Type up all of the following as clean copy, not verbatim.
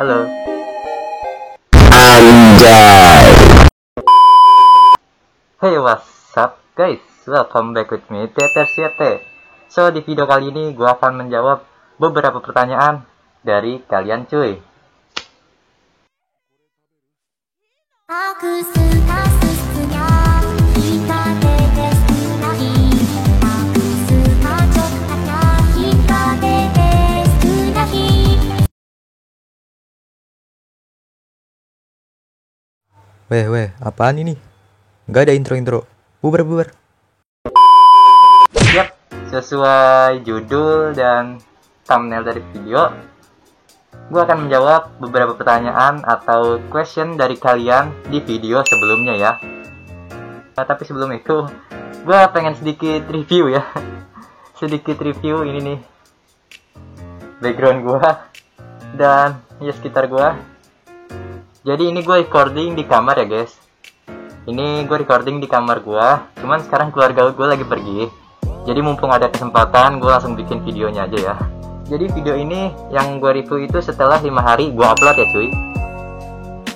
Halo. Anjay. Hey, what's up guys? Welcome back with me, TTCT. So, di video kali ini gue akan menjawab beberapa pertanyaan dari kalian cuy. Weh, apaan ini? Nggak ada intro. Bubar. Yap, sesuai judul dan thumbnail dari video, gue akan menjawab beberapa pertanyaan atau question dari kalian di video sebelumnya ya. Nah, tapi sebelum itu, gue pengen sedikit review ya. Sedikit review ini nih, background gue dan ya sekitar gue. Jadi ini gue recording di kamar ya guys. Ini gue recording di kamar gue. Cuman sekarang keluarga gue lagi pergi. Jadi mumpung ada kesempatan, gue langsung bikin videonya aja ya. Jadi video ini yang gue review itu setelah 5 hari gue upload ya cuy.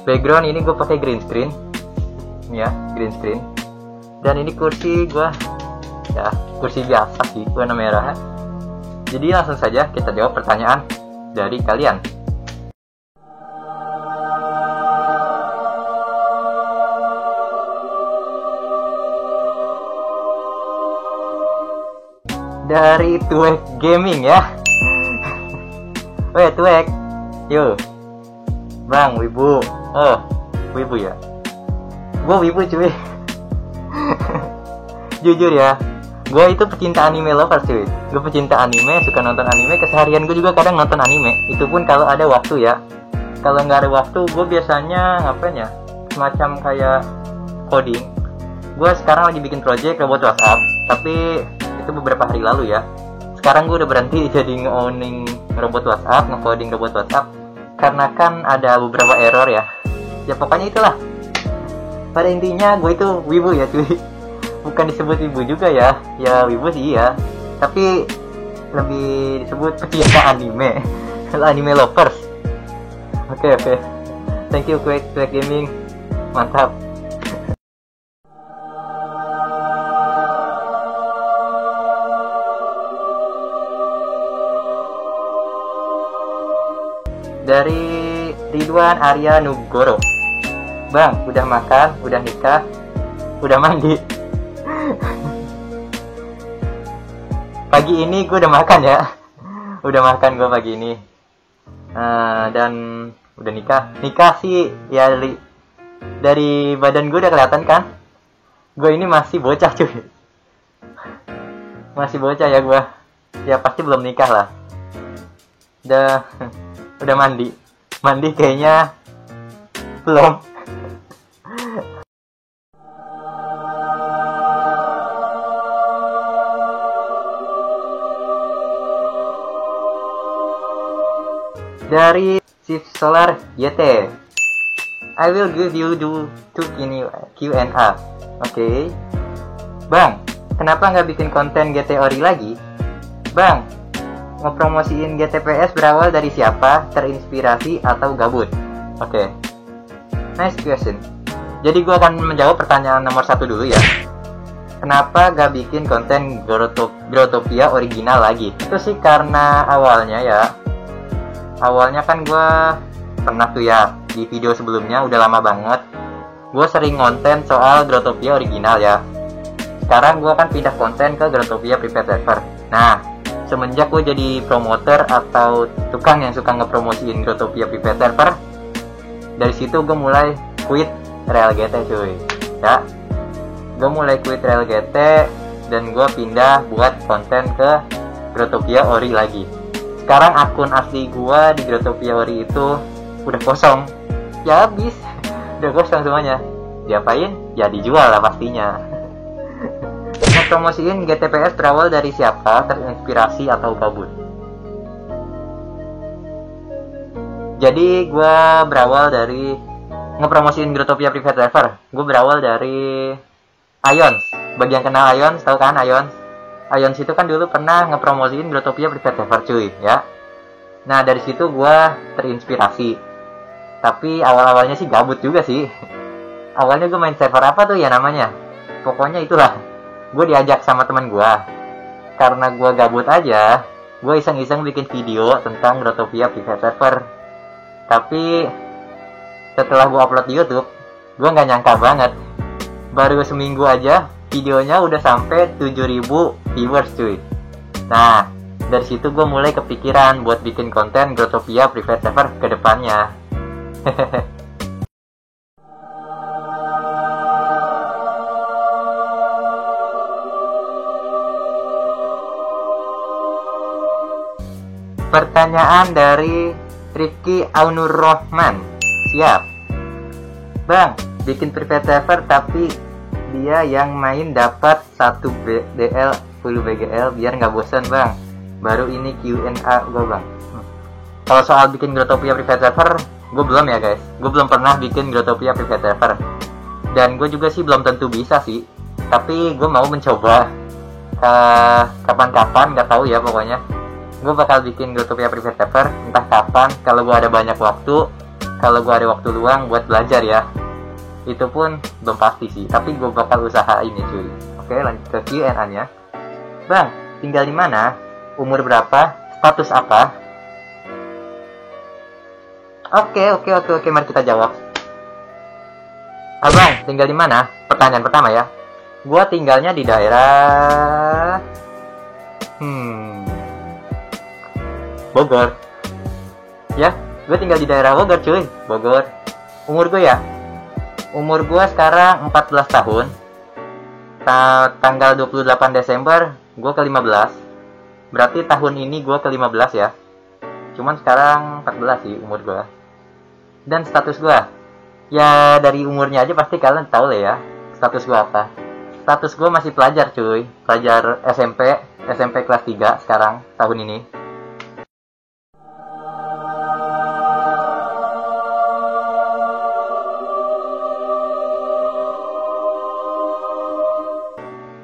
Background ini gue pakai green screen. Ini ya, green screen. Dan ini kursi gue, ya kursi biasa sih, warna merah. Jadi langsung saja kita jawab pertanyaan dari kalian. Dari Tuek Gaming ya. Weh Tuek, yo Bang Wibu. Oh Wibu ya. Gue Wibu cuy. Jujur ya, gue itu pecinta anime lover cuy. Gue pecinta anime, suka nonton anime. Keseharian gue juga kadang nonton anime. Itu pun kalau ada waktu ya. Kalau nggak ada waktu, gue biasanya ngapain ya, semacam kayak coding. Gue sekarang lagi bikin project robot WhatsApp, tapi itu beberapa hari lalu ya. Sekarang gue udah berhenti jadi nge-owning robot WhatsApp, nge-coding robot WhatsApp, karena kan ada beberapa error ya. Ya pokoknya itulah. Pada intinya gue itu wibu ya cuy. Bukan disebut wibu juga ya. Ya wibu sih ya, tapi lebih disebut pecinta anime. Anime lovers. Oke. Thank you Tuek Gaming. Mantap. Dari Ridwan Arya Nugoro. Bang, udah makan, udah nikah, udah mandi. Pagi ini gue udah makan ya. Udah makan gue pagi ini. Dan udah nikah. Nikah sih ya dari badan gue udah kelihatan kan. Gue ini masih bocah cuy. Masih bocah ya gue. Ya pasti belum nikah lah. Udah mandi kayaknya belum. Dari Shift Solar YT, I will give you two Q&A. Oke. Bang, kenapa nggak bikin konten GT Ori lagi? Bang, ngepromosiin GTPS berawal dari siapa, terinspirasi, atau gabut? Oke. Nice question. Jadi gue akan menjawab pertanyaan nomor 1 dulu ya. Kenapa gak bikin konten Growtopia original lagi? Itu sih karena awalnya kan gue pernah tuh ya, di video sebelumnya udah lama banget gue sering konten soal Growtopia original ya. Sekarang gue akan pindah konten ke Growtopia Private Server. Nah, semenjak gue jadi promoter atau tukang yang suka ngepromosiin Growtopia Private Server, dari situ gue mulai quit Real GT cuy ya. Gue mulai quit Real GT dan gue pindah buat konten ke Growtopia Ori lagi. Sekarang akun asli gue di Growtopia Ori itu udah kosong. Ya habis. Udah kosong semuanya. Diapain? Ya dijual lah pastinya. Ngepromosiin GTPS berawal dari siapa, terinspirasi, atau gabut? Jadi gue berawal dari ngepromosiin Growtopia Private Server. Gue berawal dari Ions. Bagi yang kenal Ions, tahu kan Ions? Ions itu kan dulu pernah ngepromosiin Growtopia Private Server cuy ya. Nah dari situ gue terinspirasi. Tapi awal-awalnya sih gabut juga sih. Awalnya gue main server apa tuh ya namanya, pokoknya itulah. Gue diajak sama teman gue. Karena gue gabut aja, gue iseng-iseng bikin video tentang Growtopia private server. Tapi setelah gue upload di YouTube, gue nggak nyangka banget, baru seminggu aja videonya udah sampai 7.000 viewers cuy. Nah, dari situ gue mulai kepikiran buat bikin konten Growtopia private server ke depannya. Pertanyaan dari Rifki Aunur Rohman. Siap. Bang, bikin private server tapi dia yang main dapat 1 BDL full BGL biar nggak bosan bang. Baru ini Q&A gue bang. Kalau soal bikin Growtopia private server, gue belum ya guys. Gue belum pernah bikin Growtopia private server. Dan gue juga sih belum tentu bisa sih. Tapi gue mau mencoba. Kapan-kapan nggak tahu ya pokoknya. Gue bakal bikin Growtopia private server entah kapan, kalau gue ada banyak waktu, kalau gue ada waktu luang buat belajar ya. Itu pun belum pasti sih, tapi gue bakal usahain ya cuy. Oke, lanjut ke Q&A nya. Bang, tinggal di mana? Umur berapa? Status apa? Oke, mari kita jawab. Abang, tinggal di mana? Pertanyaan pertama ya. Gue tinggalnya di daerah Bogor. Ya, gue tinggal di daerah Bogor cuy. Bogor. Umur gue ya? Umur gue sekarang 14 tahun. Tanggal 28 Desember gue ke-15. Berarti tahun ini gue ke-15 ya. Cuman sekarang 14 sih umur gue. Dan status gue, ya dari umurnya aja pasti kalian tahu lah ya status gue apa. Status gue masih pelajar cuy. Pelajar SMP kelas 3 sekarang tahun ini.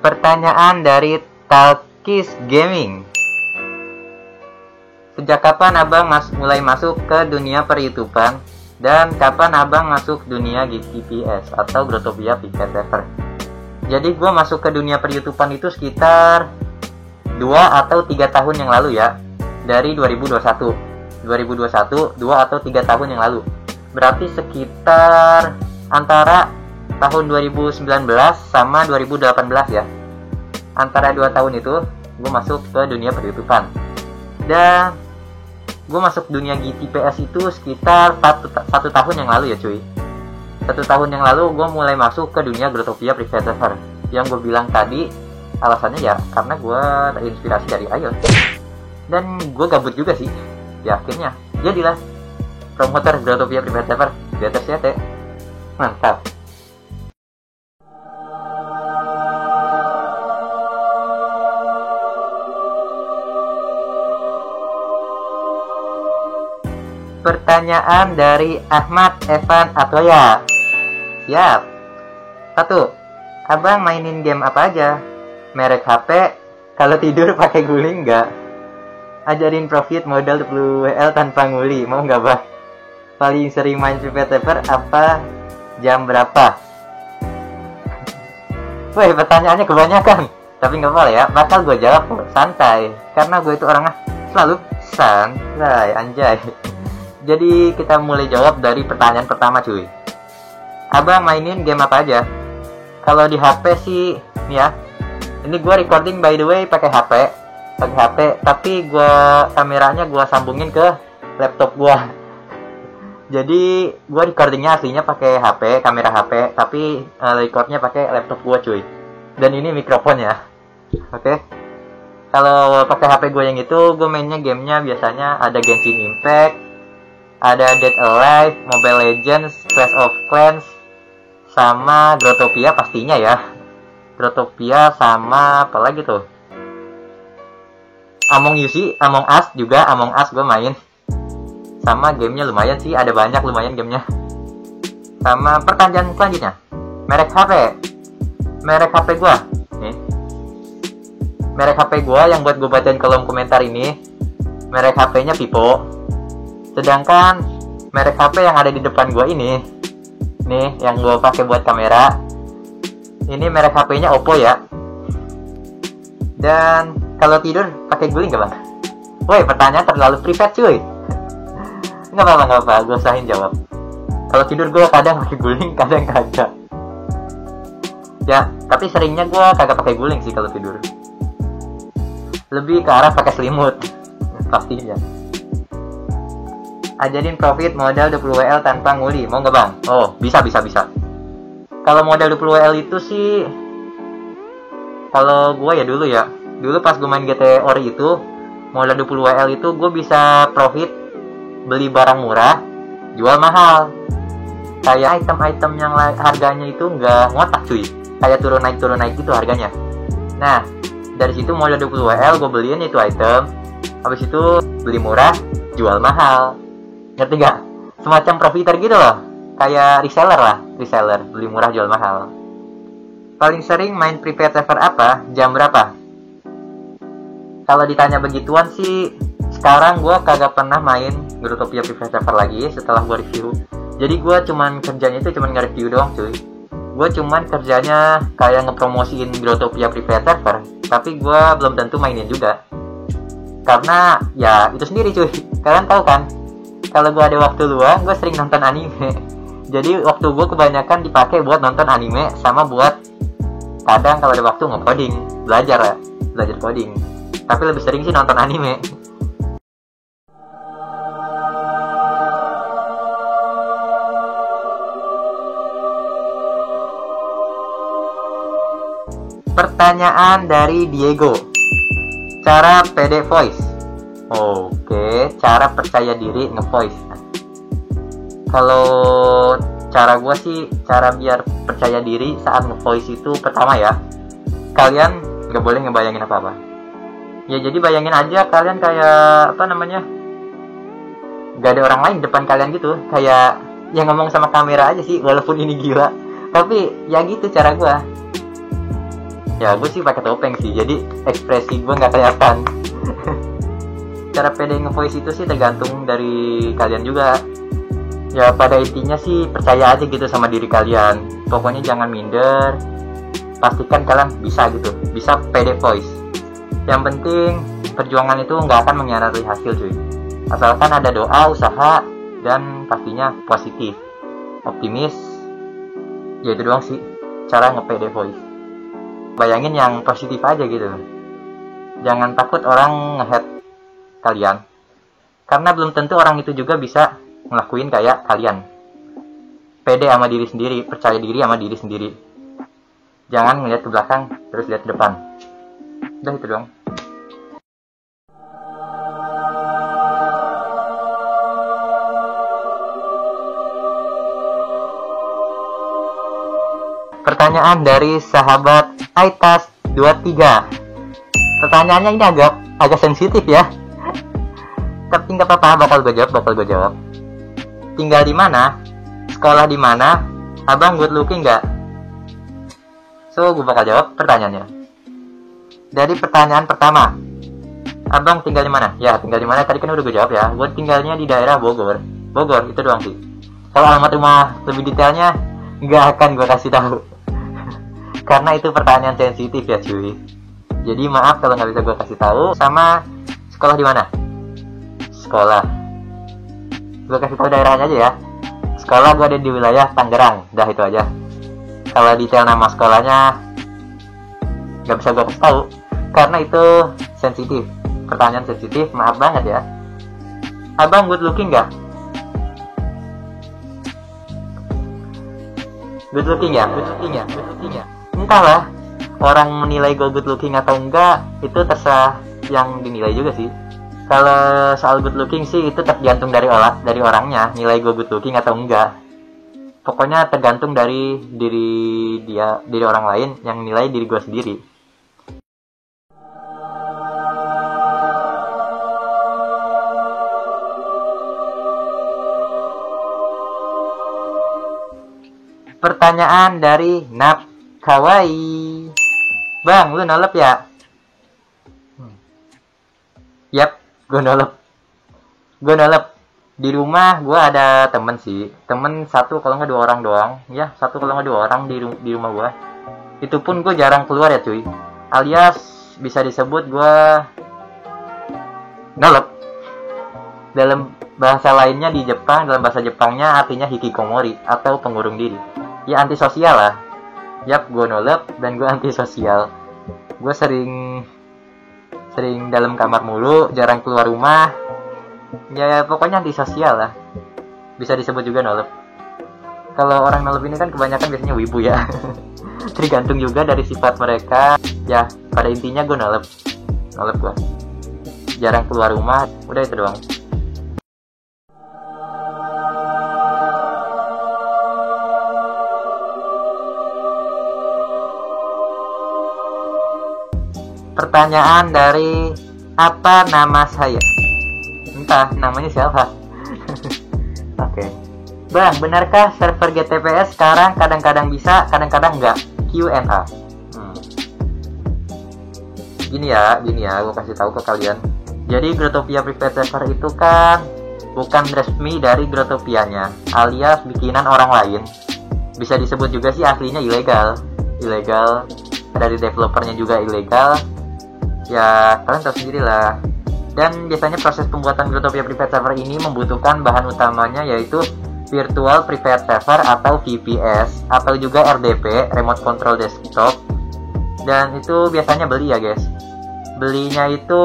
Pertanyaan dari Talkis Gaming. Sejak kapan abang mulai masuk ke dunia per-YouTubean? Dan kapan abang masuk dunia GTPS atau Growtopia private server? Jadi gue masuk ke dunia per-YouTubean itu sekitar 2 atau 3 tahun yang lalu ya. Dari 2021, 2 atau 3 tahun yang lalu. Berarti sekitar antara tahun 2019 sama 2018 ya. Antara 2 tahun itu gue masuk ke dunia per-YouTubean. Dan gue masuk dunia GTPS itu sekitar 1 tahun yang lalu ya cuy. 1 tahun yang lalu gue mulai masuk ke dunia Growtopia private server. Yang gue bilang tadi alasannya ya karena gue terinspirasi dari Ion. Dan gue gabut juga sih. Ya akhirnya jadilah promoter Growtopia private server di atas CT. Mantap. Pertanyaan dari Ahmad Evan Atoya. Siap. 1. Abang mainin game apa aja? Merek HP? Kalau tidur pakai guling nggak? Ajarin profit modal 10 WL tanpa nguli. Mau nggak bang? Paling sering main private server apa? Jam berapa? Wih, pertanyaannya kebanyakan. Tapi nggak apa-apa ya, bakal gue jawab santai. Karena gue itu orangnya selalu santai, anjay. Jadi kita mulai jawab dari pertanyaan pertama cuy. Abang mainin game apa aja? Kalau di HP sih, nih ya. Ini gue recording by the way pakai HP, tapi kameranya gue sambungin ke laptop gue. Jadi gue recordingnya aslinya pakai HP, kamera HP, tapi recordnya pakai laptop gue cuy. Dan ini mikrofonnya. Oke. Kalau pakai HP gue yang itu, gue mainnya gamenya biasanya ada Genshin Impact, ada Dead Alive, Mobile Legends, Clash of Clans, sama Growtopia pastinya ya. Growtopia sama apa lagi tuh? Among Us juga, Among Us gue main. Sama gamenya lumayan sih, ada banyak lumayan gamenya. Sama pertanyaan selanjutnya, merek HP gue nih. Merek HP gue yang buat gue bacain kolom komentar ini, merek HP-nya Vivo. Sedangkan merek HP yang ada di depan gua ini, nih yang gua pakai buat kamera, ini merek HP-nya Oppo ya. Dan kalau tidur pakai guling gak bang? Woi, pertanyaan terlalu privat cuy. Nggak apa-apa, gue usahain jawab. Kalau tidur gue kadang pakai guling, kadang kagak. Ya, tapi seringnya gue kagak pakai guling sih kalau tidur. Lebih ke arah pakai selimut, pastinya. Ajarin profit modal 20 WL tanpa nguli, mau nggak bang? Oh, bisa. Kalau modal 20 WL itu sih, kalau gue ya dulu pas gue main GTA Ori itu, modal 20 WL itu gue bisa profit beli barang murah, jual mahal. Kayak item-item yang harganya itu nggak ngotak cuy, kayak turun naik gitu harganya. Nah, dari situ modal 20 WL gue beliin itu item, habis itu beli murah, jual mahal. Ngerti gak? Semacam profiter gitu loh, kayak reseller, beli murah jual mahal. Paling sering main prepaid server apa? Jam berapa? Kalau ditanya begituan sih, sekarang gue kagak pernah main Growtopia prepaid server lagi setelah gue review. Jadi gue kerjanya itu cuman nge-review doang cuy. Gue cuman kerjanya kayak ngepromosiin Growtopia prepaid server, tapi gue belum tentu mainin juga. Karena ya itu sendiri cuy, kalian tahu kan, kalau gue ada waktu luang gue sering nonton anime. Jadi waktu gue kebanyakan dipakai buat nonton anime sama buat kadang kalau ada waktu nge-coding, belajar coding. Tapi lebih sering sih nonton anime. Pertanyaan dari Diego. Cara pede voice. Oke, cara percaya diri nge-voice. Kalau cara gue sih, cara biar percaya diri saat nge-voice itu pertama ya, kalian gak boleh ngebayangin apa-apa. Ya jadi bayangin aja kalian kayak gak ada orang lain depan kalian gitu, kayak yang ngomong sama kamera aja sih, walaupun ini gila. Tapi ya gitu cara gue. Ya gue sih pakai topeng sih, jadi ekspresi gue nggak kelihatan. Cara pede nge-voice itu sih tergantung dari kalian juga. Ya pada intinya sih percaya aja gitu sama diri kalian. Pokoknya jangan minder. Pastikan kalian bisa gitu, bisa pede voice. Yang penting perjuangan itu nggak akan mengkhianati hasil cuy. Asalkan ada doa, usaha, dan pastinya positif, optimis. Ya itu doang sih cara nge-pede voice. Bayangin yang positif aja gitu. Jangan takut orang nge-hate kalian, karena belum tentu orang itu juga bisa ngelakuin kayak kalian. Pede sama diri sendiri, percaya diri sama diri sendiri. Jangan ngeliat ke belakang, terus lihat ke depan. Udah itu doang. Pertanyaan dari sahabat Aitas 23. Pertanyaannya ini agak sensitif ya. Tapi nggak apa-apa, bakal gue jawab. Tinggal di mana? Sekolah di mana? Abang good looking nggak? So, gue bakal jawab pertanyaannya. Dari pertanyaan pertama, abang tinggal di mana? Ya, tinggal di mana tadi kan udah gue jawab ya. Gue tinggalnya di daerah Bogor, itu doang sih. Kalau alamat rumah lebih detailnya nggak akan gue kasih tahu. Karena itu pertanyaan sensitif ya cuy. Jadi maaf kalau nggak bisa gue kasih tahu. Sama sekolah di mana? Sekolah. Gue kasih tahu daerahnya aja ya. Sekolah gue ada di wilayah Tangerang. Dah itu aja. Kalau detail nama sekolahnya nggak bisa gue kasih tahu. Karena itu sensitif. Pertanyaan sensitif, maaf banget ya. Abang good looking nggak? Good looking ya. Entahlah, orang menilai gue good looking atau enggak, itu terserah yang dinilai juga sih. Kalau soal good looking sih itu tergantung dari orangnya, nilai gue good looking atau enggak. Pokoknya tergantung dari diri orang lain yang nilai diri gue sendiri. Pertanyaan dari Nap Kawaii. Bang, lu nolep ya? Yap, gue nolep. Di rumah gue ada temen sih, temen satu kalau nggak 2 orang doang, ya satu kalau nggak 2 orang di rumah gue. Itu pun gue jarang keluar ya cuy, alias bisa disebut gue nolep. Dalam bahasa lainnya di Jepang, dalam bahasa Jepangnya artinya hikikomori atau pengurung diri. Ya antisosial lah. Yap, gue nolep dan gue antisosial. Gue sering dalam kamar mulu, jarang keluar rumah. Ya pokoknya antisosial lah. Bisa disebut juga nolep. Kalau orang nolep ini kan kebanyakan biasanya wibu ya. Tergantung juga dari sifat mereka. Ya pada intinya gue nolep gue. Jarang keluar rumah, udah itu doang. Pertanyaan dari apa nama saya? Entah namanya siapa. Oke. Bang, benarkah server GTPS sekarang kadang-kadang bisa, kadang-kadang enggak? Q&A. Gini ya, gue kasih tahu ke kalian. Jadi Growtopia Private Server itu kan bukan resmi dari Growtopianya, alias bikinan orang lain. Bisa disebut juga sih aslinya ilegal. Dari developernya juga ilegal. Ya kalian tahu sendiri lah. Dan biasanya proses pembuatan Growtopia Private Server ini membutuhkan bahan utamanya yaitu Virtual Private Server atau VPS atau juga RDP, Remote Control Desktop. Dan itu biasanya beli ya guys. Belinya itu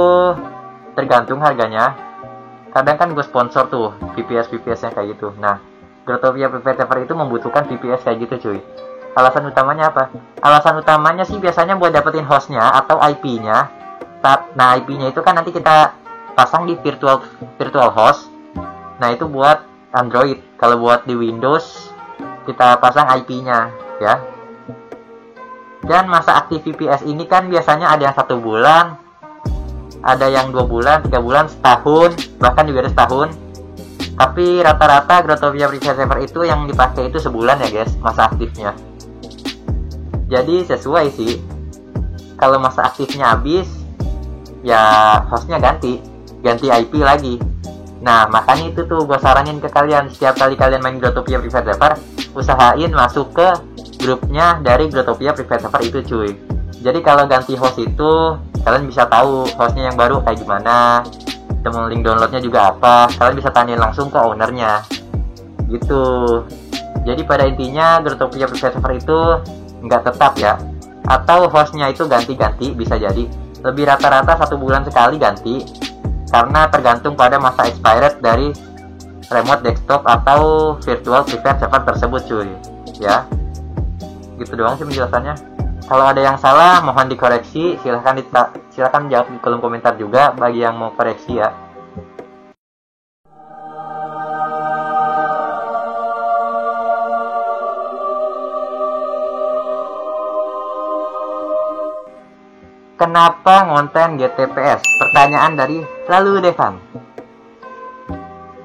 tergantung harganya. Kadang kan gue sponsor tuh VPS-nya kayak gitu. Nah, Growtopia Private Server itu membutuhkan VPS kayak gitu cuy. Alasan utamanya apa? Alasan utamanya sih biasanya buat dapetin hostnya atau IP-nya. Nah, IP-nya itu kan nanti kita pasang di virtual host. Nah, itu buat Android. Kalau buat di Windows, kita pasang IP-nya, ya. Dan masa aktif VPS ini kan biasanya ada yang 1 bulan, ada yang 2 bulan, 3 bulan, setahun, bahkan juga ada setahun. Tapi rata-rata Growtopia Private Server itu yang dipakai itu sebulan ya guys, masa aktifnya. Jadi sesuai sih. Kalau masa aktifnya habis, ya hostnya ganti IP lagi. Nah makanya itu tuh gue saranin ke kalian, setiap kali kalian main Growtopia Private Server, usahain masuk ke grupnya dari Growtopia Private Server itu cuy. Jadi kalau ganti host itu kalian bisa tahu hostnya yang baru kayak gimana, temu link downloadnya juga apa, kalian bisa tanyain langsung ke ownernya gitu. Jadi pada intinya Growtopia Private Server itu nggak tetap ya, atau hostnya itu ganti-ganti, bisa jadi lebih rata-rata 1 bulan sekali ganti, karena tergantung pada masa expired dari remote desktop atau virtual private server tersebut cuy. Ya gitu doang sih penjelasannya. Kalau ada yang salah mohon dikoreksi, silahkan jawab di kolom komentar juga bagi yang mau koreksi ya. Kenapa ngonten GTPS? Pertanyaan dari Lalu Devan.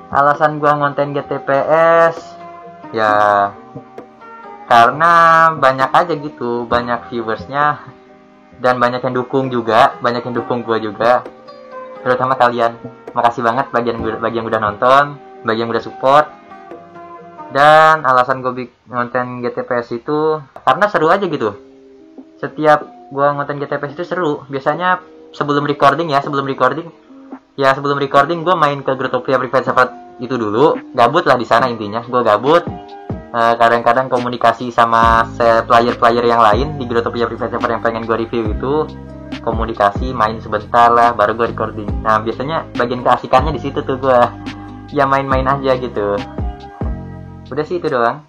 Alasan gua ngonten GTPS ya karena banyak aja gitu, banyak viewersnya dan banyak yang dukung juga, banyak yang dukung gua juga, terutama kalian. Makasih banget bagi yang udah nonton, bagi yang udah support. Dan alasan gue ngonten GTPS itu karena seru aja gitu. Setiap gue ngonten GTPS itu seru. Biasanya sebelum recording gue main ke Growtopia Private Server itu dulu. Gabut lah di sana intinya. Gue gabut. Kadang-kadang komunikasi sama player-player yang lain di Growtopia Private Server yang pengen gue review itu. Komunikasi, main sebentar lah, baru gue recording. Nah biasanya bagian keasikannya di situ tuh gue. Ya main-main aja gitu. Udah sih itu doang.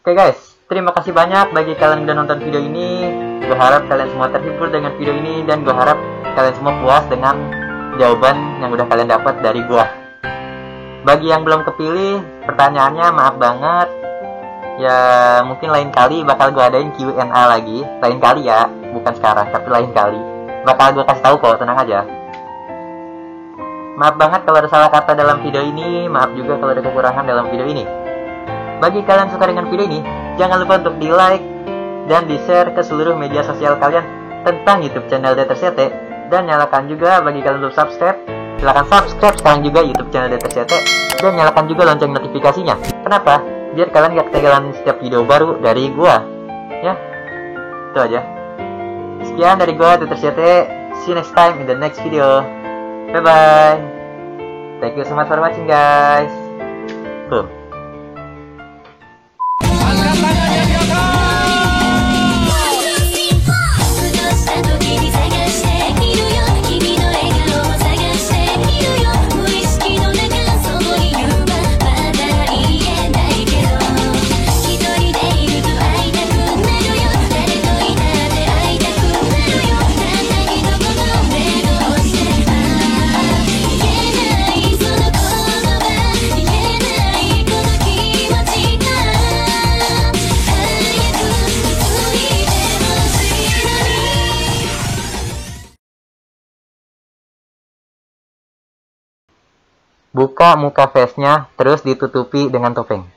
Oke guys, terima kasih banyak bagi kalian yang udah nonton video ini. Gue harap kalian semua terhibur dengan video ini, dan gue harap kalian semua puas dengan jawaban yang udah kalian dapat dari gue. Bagi yang belum kepilih pertanyaannya, maaf banget. Ya mungkin lain kali bakal gue adain Q&A lagi. Lain kali ya, bukan sekarang, tapi lain kali. Bakal gue kasih tahu kok, tenang aja. Maaf banget kalau ada salah kata dalam video ini, maaf juga kalau ada kekurangan dalam video ini. Bagi kalian suka dengan video ini, jangan lupa untuk di like dan di share ke seluruh media sosial kalian tentang YouTube channel DTRCT, Dan nyalakan juga bagi kalian belum subscribe, silahkan subscribe sekarang juga YouTube channel DTCT. Dan nyalakan juga lonceng notifikasinya. Kenapa? Biar kalian gak ketinggalan setiap video baru dari gua. Ya, itu aja. Sekian dari gua DTCT. See you next time in the next video. Bye bye. Thank you so much for watching, guys. Tuh. Buka muka face-nya, terus ditutupi dengan topeng.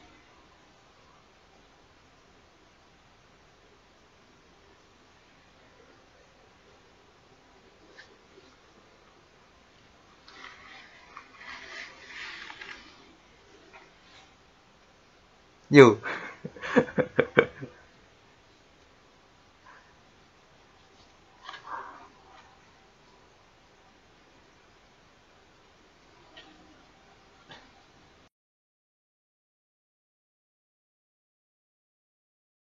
Yuk.